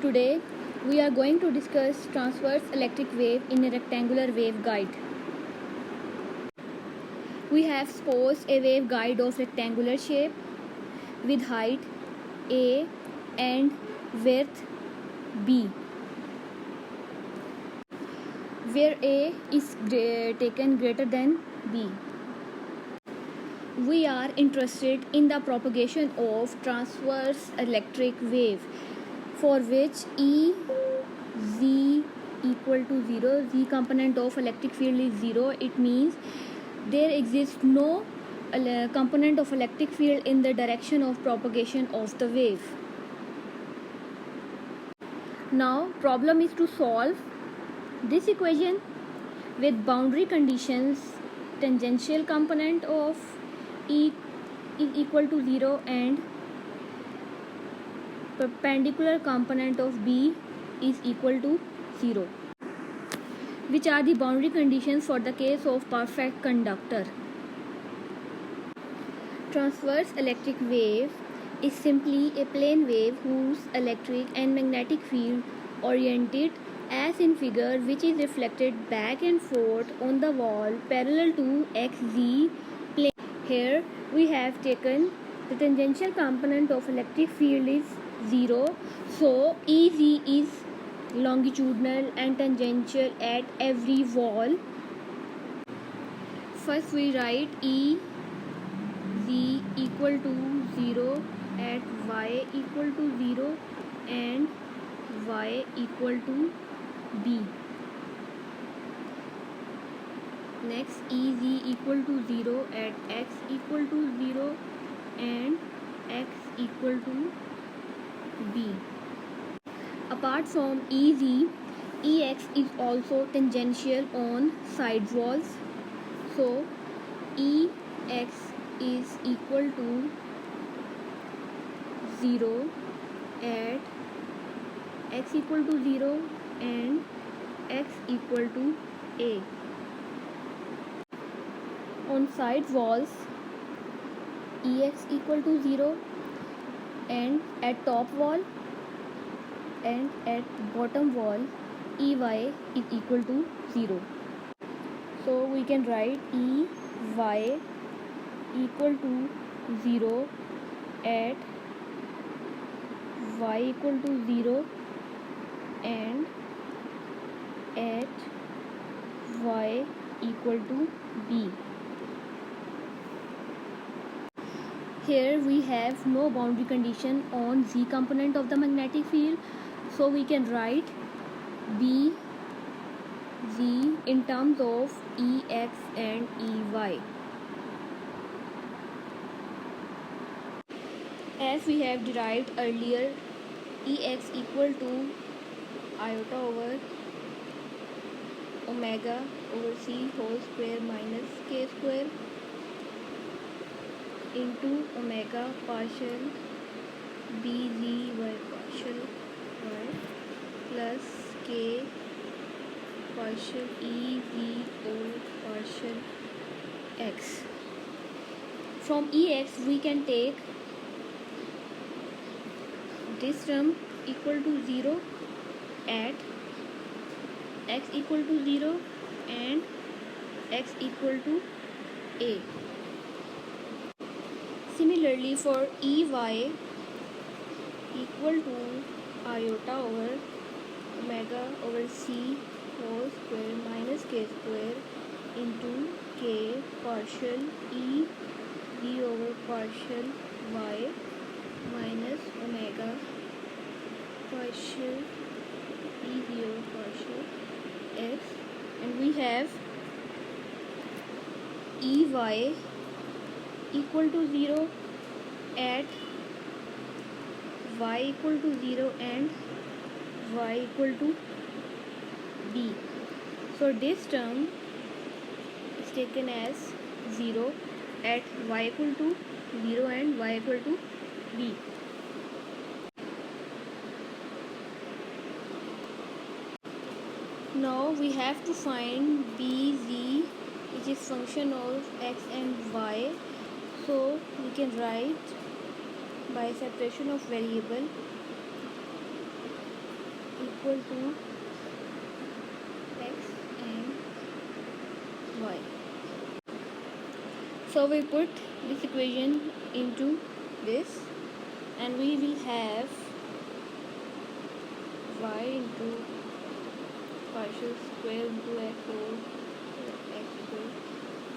Today we are going to discuss transverse electric wave in a rectangular waveguide. We have supposed a waveguide of rectangular shape with height A and width B, where A is taken greater than B. We are interested in the propagation of transverse electric wave, for which E Z equal to 0, Z component of electric field is 0. It means there exists no component of electric field in the direction of propagation of the wave. Now problem is to solve this equation with boundary conditions. Tangential component of E is equal to 0 and perpendicular component of B is equal to 0. Which are the boundary conditions for the case of perfect conductor? Transverse electric wave is simply a plane wave whose electric and magnetic field oriented as in figure, which is reflected back and forth on the wall parallel to XZ plane. Here we have taken the tangential component of electric field is 0, so EZ is longitudinal and tangential at every wall. First we write EZ equal to 0 at Y equal to 0 and Y equal to B. Next EZ equal to 0 at X equal to 0 and X equal to B. Apart from EZ, EX is also tangential on side walls. So EX is equal to 0 at X equal to 0 and X equal to A. On side walls, EX equal to 0 and at top wall and at bottom wall EY is equal to 0. So we can write EY equal to 0 at Y equal to 0 and at Y equal to B. Here we have no boundary condition on Z component of the magnetic field, so we can write B Z in terms of EX and EY. As we have derived earlier, EX equal to iota over omega over C whole square minus K square into omega partial BZY partial y plus K partial EV over partial X. From EX we can take this term equal to 0 at X equal to 0 and X equal to A. Similarly for EY equal to iota over omega over C whole square minus K square into K partial E V over partial Y minus omega partial E V over partial X, and we have EY equal to 0 at Y equal to 0 and Y equal to B. So this term is taken as 0 at Y equal to 0 and Y equal to B. Now we have to find BZ, which is function of X and Y. So we can write by separation of variable equal to x and y. So we put this equation into this, and we will have y into partial square into x over x square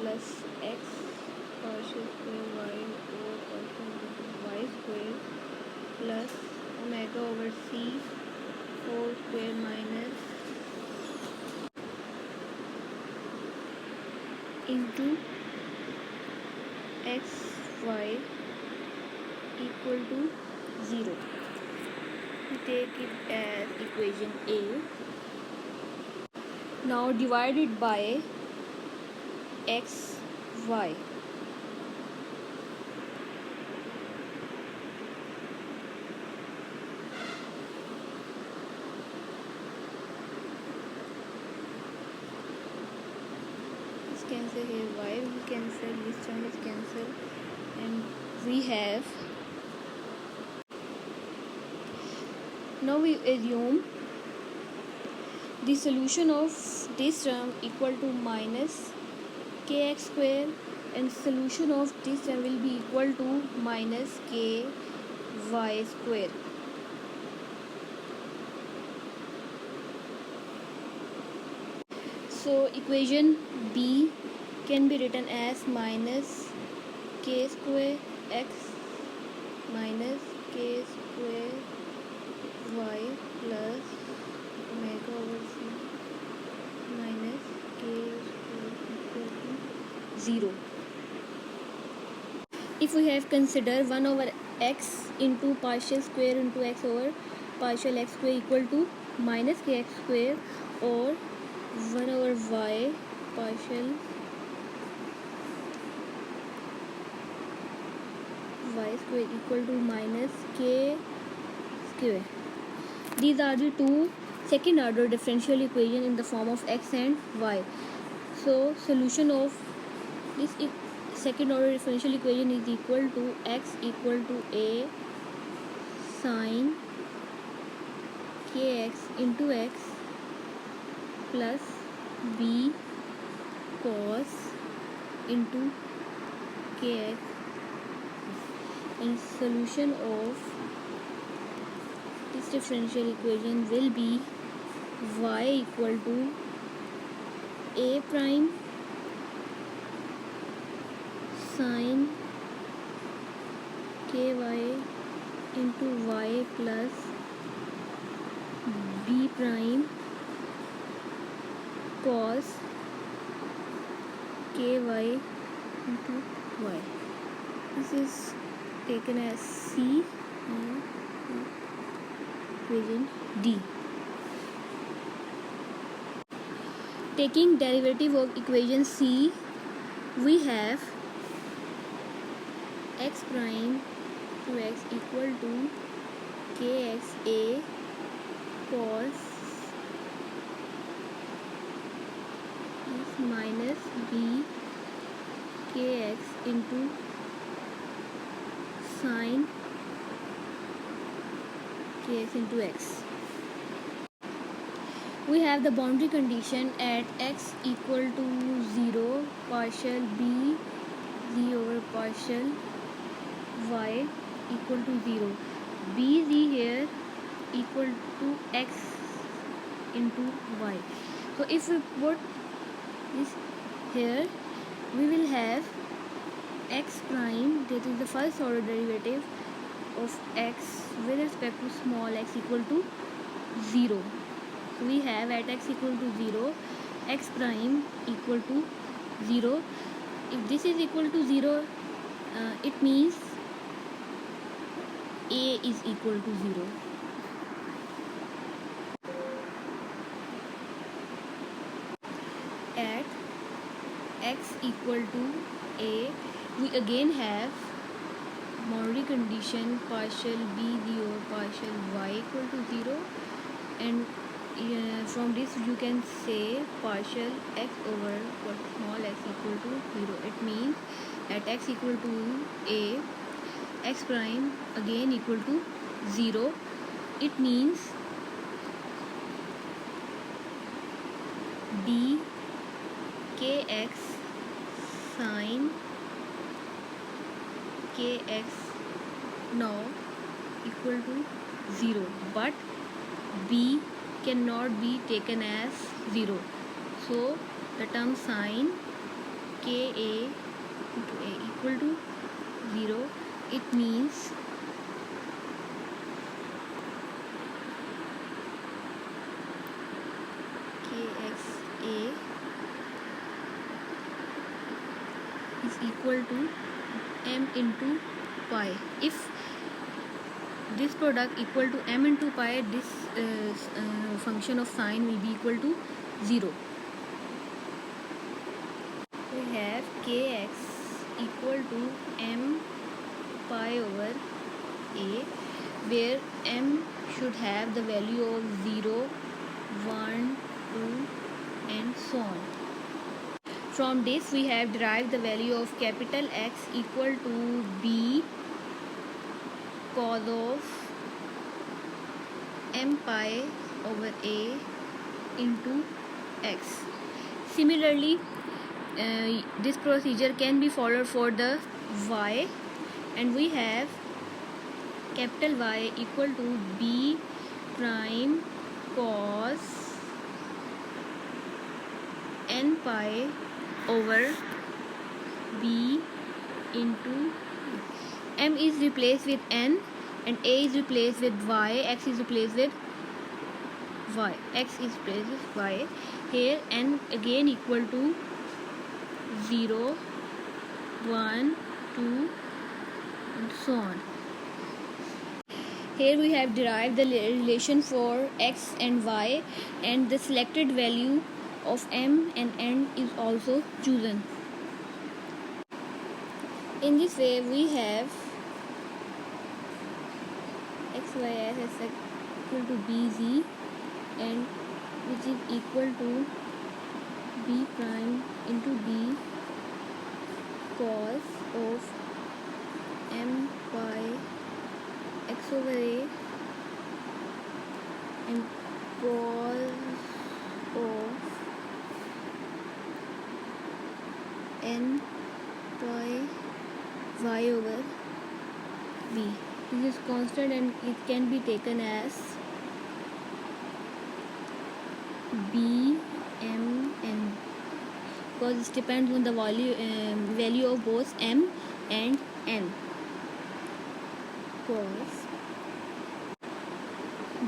plus x partial square y over partial y square plus omega over c whole square minus into x y equal to 0. We take it as equation A. Now divide it by x y. This cancel here, y will cancel, this term is cancel, and we have. Now we assume the solution of this term equal to minus kx square, and solution of this term will be equal to minus ky square. So equation B can be written as minus k square x minus k square y plus omega over c minus k square equal to 0. If we have considered 1 over x into partial square into x over partial x square equal to minus kx square, or 1 over y partial y square equal to minus k square. These are the two second order differential equations in the form of x and y. So solution of this second order differential equation is equal to x equal to a sine kx into x plus b cos into kx, and solution of this differential equation will be y equal to a prime sine ky into y plus b prime cos ky into y. This is taken as C and equation D. Taking derivative of equation C, we have x prime to x equal to kxa cos minus b kx into sine kx into x. We have the boundary condition at x equal to 0, partial b z over partial y equal to 0. bz here equal to x into y. So if we put this here, we will have x prime, that is the first order derivative of x with respect to small x equal to 0. So we have at x equal to 0, x prime equal to 0. If this is equal to 0, it means a is equal to 0. At x equal to a, we again have boundary condition partial b z over partial y equal to 0, and from this you can say partial x over small x equal to 0. It means at x equal to a, x prime again equal to 0. It means b kx sine kx now equal to 0, but b cannot be taken as 0, so the term sine ka into a equal to 0. It means kxa is equal to m into pi. If this product equal to m into pi, this function of sine will be equal to 0. We have kx equal to m pi over a, where m should have the value of 0, 1, 2 and so on. From this we have derived the value of capital X equal to b cos of m pi over a into x. Similarly, this procedure can be followed for the y, and we have capital Y equal to b prime cos n pi over b into m is replaced with n and a is replaced with y, x is replaced with y, x is replaced with y. Here n again equal to 0, 1, 2 and so on. Here we have derived the relation for x and y, and the selected value of m and n is also chosen. In this way we have xy as equal to bz, and which is equal to b prime into b cos of m pi x over a and cos of n pi y over b. This is constant and it can be taken as b m n, because it depends on the value of both m and n. Cos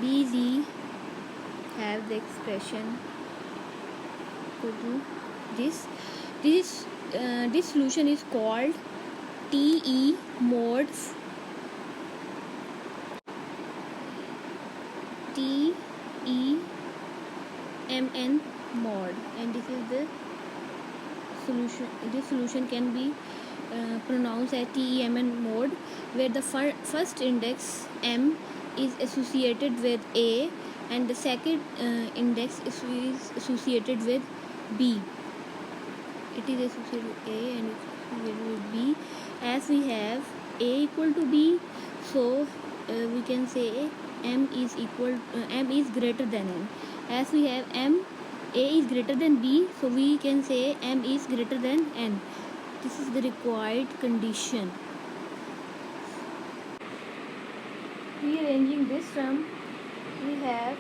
bz have the expression equal to this. This solution is called TE mod TEMN mod, and this is the solution. This solution can be pronounced as TEMN mod, where the first index m is associated with a and the second index is associated with b. It is associated with a and it's associated with b. As we have a equal to b, so we can say m is greater than n. As we have a is greater than b, so we can say m is greater than n. This is the required condition. Rearranging this term, we have,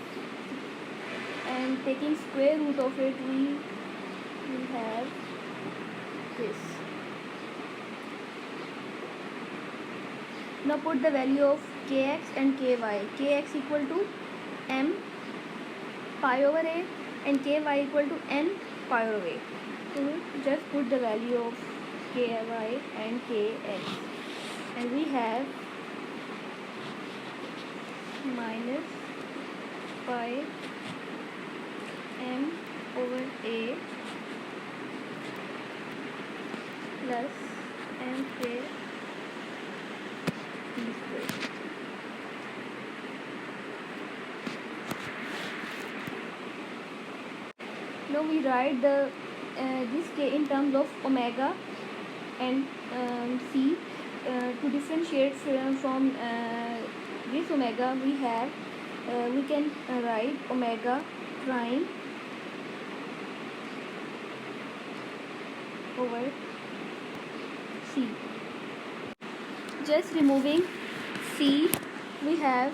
and taking square root of it, we have this. Now put the value of kx and ky. Kx equal to m pi over a and ky equal to n pi over a. So we just put the value of ky and kx, and we have minus pi m over a plus m square b square. Now we write the this k in terms of omega and c. To differentiate from this omega, we can write omega prime over c. Just removing c, we have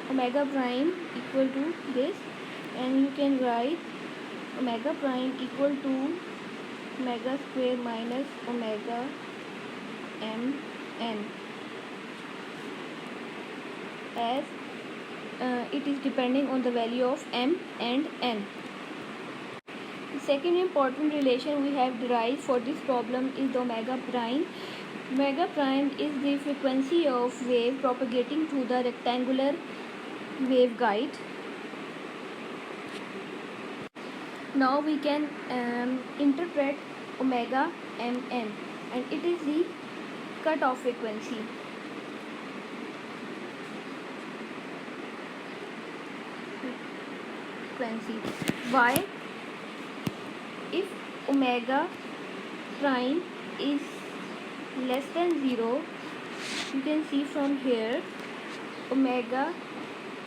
omega prime equal to this, and you can write omega prime equal to omega square minus omega mn, as it is depending on the value of m and n. The second important relation we have derived for this problem is the omega prime. Omega prime is the frequency of wave propagating through the rectangular waveguide. Now we can interpret omega mn, and it is the cutoff frequency. Why? If omega prime is less than 0, you can see from here omega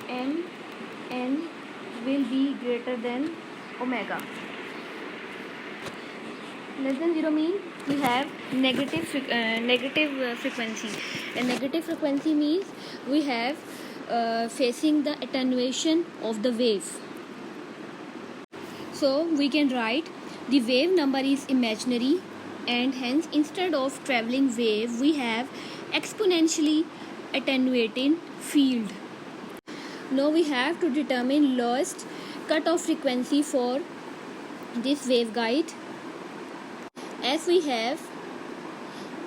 mn will be greater than omega. Less than 0 means we have negative frequency, and negative frequency means we have facing the attenuation of the wave. So we can write the wave number is imaginary, and hence instead of traveling wave we have exponentially attenuating field. Now we have to determine lowest cutoff frequency for this waveguide, as we have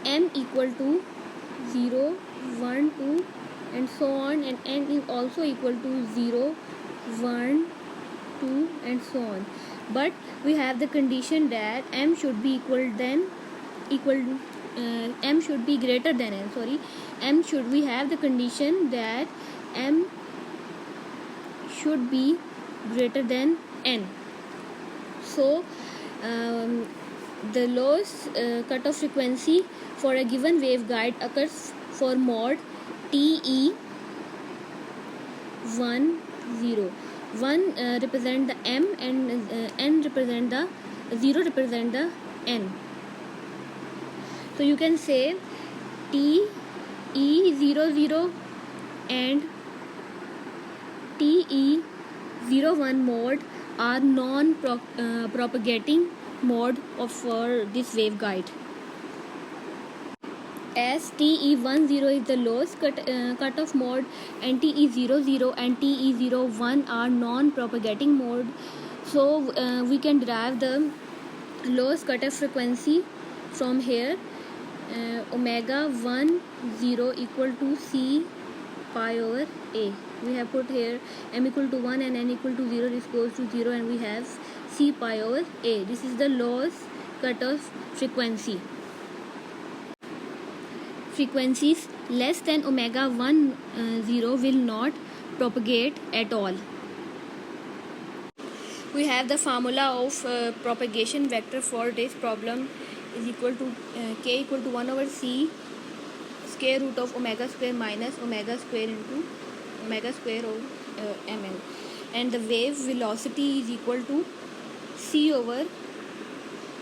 m equal to 0, 1, 2 and so on, and n is also equal to 0, 1, 2 and so on. But we have the condition that m should be m should be greater than n. We have the condition that m should be greater than n. So the lowest cutoff frequency for a given waveguide occurs for mod TE 1, 0. 1 represent the m, and n represent the 0 represent the n. So you can say TE00 and TE01 mode are non-propagating mode for this waveguide. As TE10 is the lowest cutoff mode, and TE00 and TE01 are non-propagating mode, so we can derive the lowest cutoff frequency from here. Omega 1 0 equal to c pi over a. We have put here m equal to 1 and n equal to 0. This goes to 0, and we have c pi over a. This is the lowest cutoff frequency. Frequencies less than omega 1 0 will not propagate at all. We have the formula of propagation vector for this problem is equal to k equal to 1 over c square root of omega square minus omega square into omega square of mn, and the wave velocity is equal to c over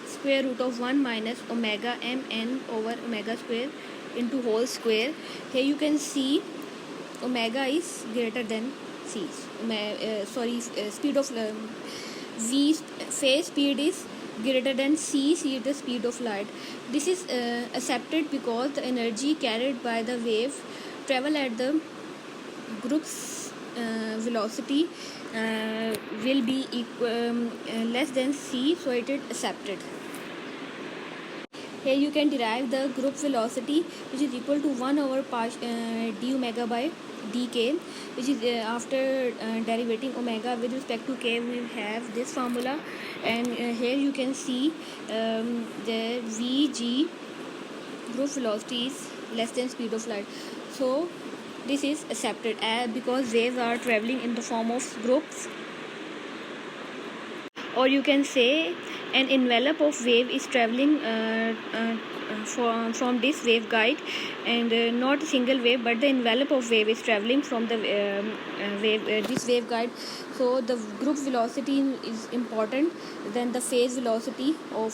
square root of 1 minus omega mn over omega square into whole square. Here you can see omega is greater than c. Speed of v phase speed is greater than c is the speed of light. This is accepted because the energy carried by the wave travel at the group's velocity will be less than c, so it is accepted. Here you can derive the group velocity, which is equal to 1 over d omega by dk, which is after derivating omega with respect to k, we have this formula, and here you can see the vg group velocity is less than speed of light. So this is accepted because waves are traveling in the form of groups. or you can say an envelope of wave is traveling from this waveguide, and not a single wave but the envelope of wave is traveling from the this waveguide. So the group velocity is important than the phase velocity of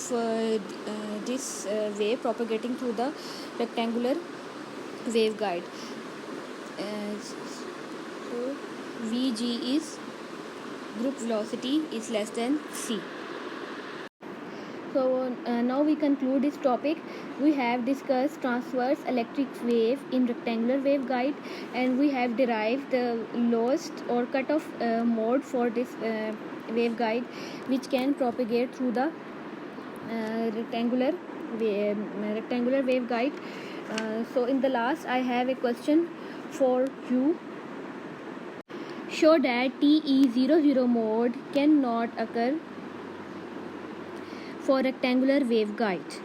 this wave propagating through the rectangular waveguide. So Vg is group velocity is less than c. So now we conclude this topic. We have discussed transverse electric wave in rectangular waveguide, and we have derived the lowest or cutoff mode for this waveguide, which can propagate through the rectangular waveguide. So in the last, I have a question for you. Show that TE00 mode cannot occur for rectangular waveguide.